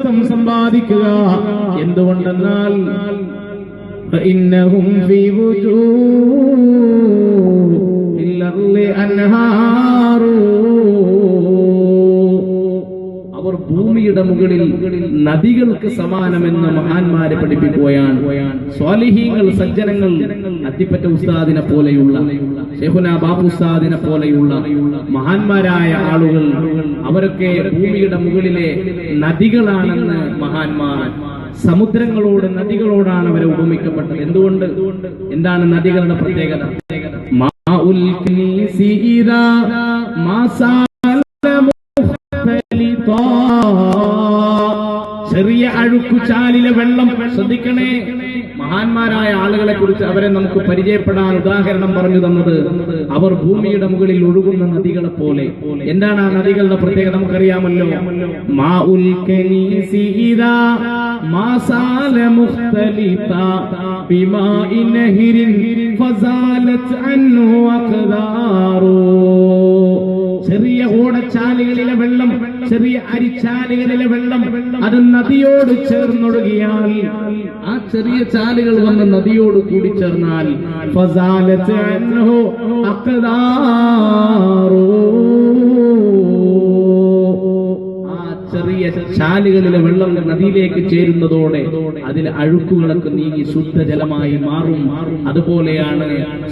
പൊരുത്തം സമ്പാദിക്കുക. എന്തുകൊണ്ടെന്നാൽ فإنهم في وجوههم أنهار, അവർ ഭൂമിയുടെ മുകളിൽ നദികൾക്ക് സമാനമെന്ന് മഹാന്മാരെ പഠിപ്പിക്കുകയാണ്. സ്വാലിഹീങ്ങൾ, സജ്ജനങ്ങൾ, അത്തിപ്പറ്റ ഉസ്താദിനെ പോലെയുള്ള, ശൈഖുനാ ബാപ്പു ഉസ്താദിനെ പോലെയുള്ള മഹാന്മാരായ ആളുകൾ, അവരൊക്കെ ഭൂമിയുടെ മുകളിലെ നദികളാണെന്ന് മഹാന്മാർ, സമുദ്രങ്ങളോട്, നദികളോടാണ് അവരെ ഉപമിക്കപ്പെട്ടത്. എന്തുകൊണ്ട്? എന്താണ് നദികളുടെ പ്രത്യേകത? മാഉൽ കനീസി ഇദാ ചെറിയ അഴുക്കുചാലിലെ വെള്ളം. ശ്രദ്ധിക്കണേ, മഹാന്മാരായ ആളുകളെ കുറിച്ച് അവരെ നമുക്ക് പരിചയപ്പെടാൻ ഉദാഹരണം പറഞ്ഞു തന്നത് അവർ ഭൂമിയുടെ മുകളിൽ ഒഴുകുന്ന നദികളെ പോലെ. എന്താണ് ആ നദികളുടെ പ്രത്യേകത? നമുക്കറിയാമല്ലോ. മാഉൽ കനീസി ഇദാ മാസാല മുഖ്തലിത ബിമാഇ നഹ്രിൻ ഫസാലത് അൻഹു അഖ്ദാറു. ചെറിയ ഓടച്ചാലുകളിലെ വെള്ളം, ചെറിയ അരിച്ചാലുകളിലെ വെള്ളം, അത് നദിയോട് ചേർന്നൊഴുകിയാൽ, ആ ചെറിയ ചാലുകൾ വന്ന് നദിയോട് കൂടി ചേർന്നാൽ ഫസാലത് അൻഹു അഖ്ദാറു, ചെറിയ ചാലുകളിലെ വെള്ളം നദിയിലേക്ക് ചേരുന്നതോടെ അതിൽ അഴുക്കുകളൊക്കെ നീങ്ങി ശുദ്ധജലമായി മാറും. അതുപോലെയാണ്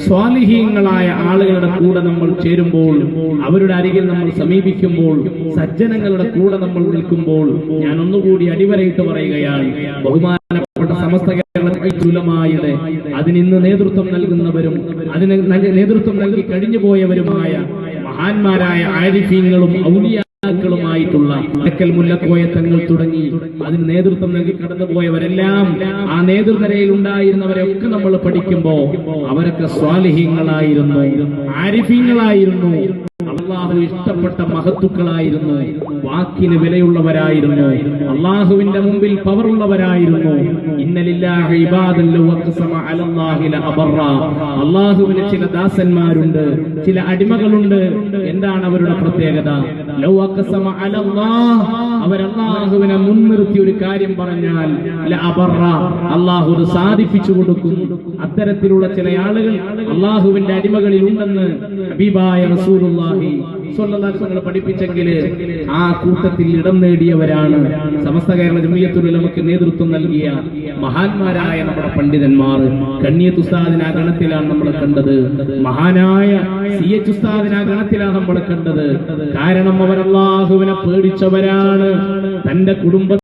സ്വാലിഹീങ്ങളായ ആളുകളുടെ കൂടെ നമ്മൾ ചേരുമ്പോൾ, അവരുടെ അരികിൽ നമ്മൾ സമീപിക്കുമ്പോൾ, സജ്ജനങ്ങളുടെ കൂടെ നമ്മൾ നിൽക്കുമ്പോൾ, ഞാൻ ഒന്നുകൂടി അടിവരയിട്ട് പറയുകയാണ്, ബഹുമാനപ്പെട്ട സമസ്ത കേരള ഉലമായുടെ അതിനിന്ന് നേതൃത്വം നൽകുന്നവരും അതിന് നേതൃത്വം നൽകി കഴിഞ്ഞുപോയവരുമായ മഹാന്മാരായ ആരിഫീങ്ങളും ഔലിയാക്കളുമായിട്ടുള്ള അക്കൽ മുല്ലക്കോയ തങ്ങൾ തുടങ്ങി അതിന് നേതൃത്വം നൽകി കടന്നുപോയവരെല്ലാം, ആ നേതൃനിരയിൽ ഉണ്ടായിരുന്നവരെ ഒക്കെ നമ്മൾ പഠിക്കുമ്പോ അവരൊക്കെ സ്വാലിഹീങ്ങളായിരുന്നു, ആരിഫീങ്ങളായിരുന്നു, അള്ളാഹു ഇഷ്ടപ്പെട്ട മഹത്തുക്കളായിരുന്നു, വാക്കിന് വിലയുള്ളവരായിരുന്നു, അള്ളാഹുവിന്റെ മുമ്പിൽ പവറുള്ളവരായിരുന്നു. ഇന്നലില്ലാഹി ഇബാദൻ ലൗ അഖ്സമ അലല്ലാഹി ലഅബറ. അള്ളാഹുവിന് ചില ദാസന്മാരുണ്ട്, ചില അടിമകളുണ്ട്. എന്താണ് അവരുടെ പ്രത്യേകത? ലൗ അഖ്സമ അലല്ലാഹ്, അവർ അള്ളാഹുവിനെ മുൻനിർത്തി ഒരു കാര്യം പറഞ്ഞാൽ ലഅബറ, അള്ളാഹു അത് സാധിപ്പിച്ചു കൊടുക്കും. അത്തരത്തിലുള്ള ചില ആളുകൾ അള്ളാഹുവിന്റെ അടിമകളിൽ ഉണ്ടെന്ന് ഹബീബായ റസൂലുള്ളാഹി സ്വല്ലല്ലാഹു അലൈഹി വസല്ലം പഠിപ്പിച്ചെങ്കിൽ ആ കൂട്ടത്തിൽ ഇടം നേടിയവരാണ് സമസ്ത കേരള ജംഇയ്യത്തുൽ ഉലമക്ക് നേതൃത്വം നൽകിയ മഹാന്മാരായ നമ്മുടെ പണ്ഡിതന്മാർ. കണ്ണിയത്ത് ഉസ്താദിനെ ആ ഗണത്തിലാണ് നമ്മൾ കണ്ടത്, മഹാനായ സിഎച്ച് ഉസ്താദിനെ ആ ഗണത്തിലാണ് നമ്മൾ കണ്ടത്. കാരണം അവർ അല്ലാഹുവിനെ പേടിച്ചവരാണ്. തന്റെ കുടുംബ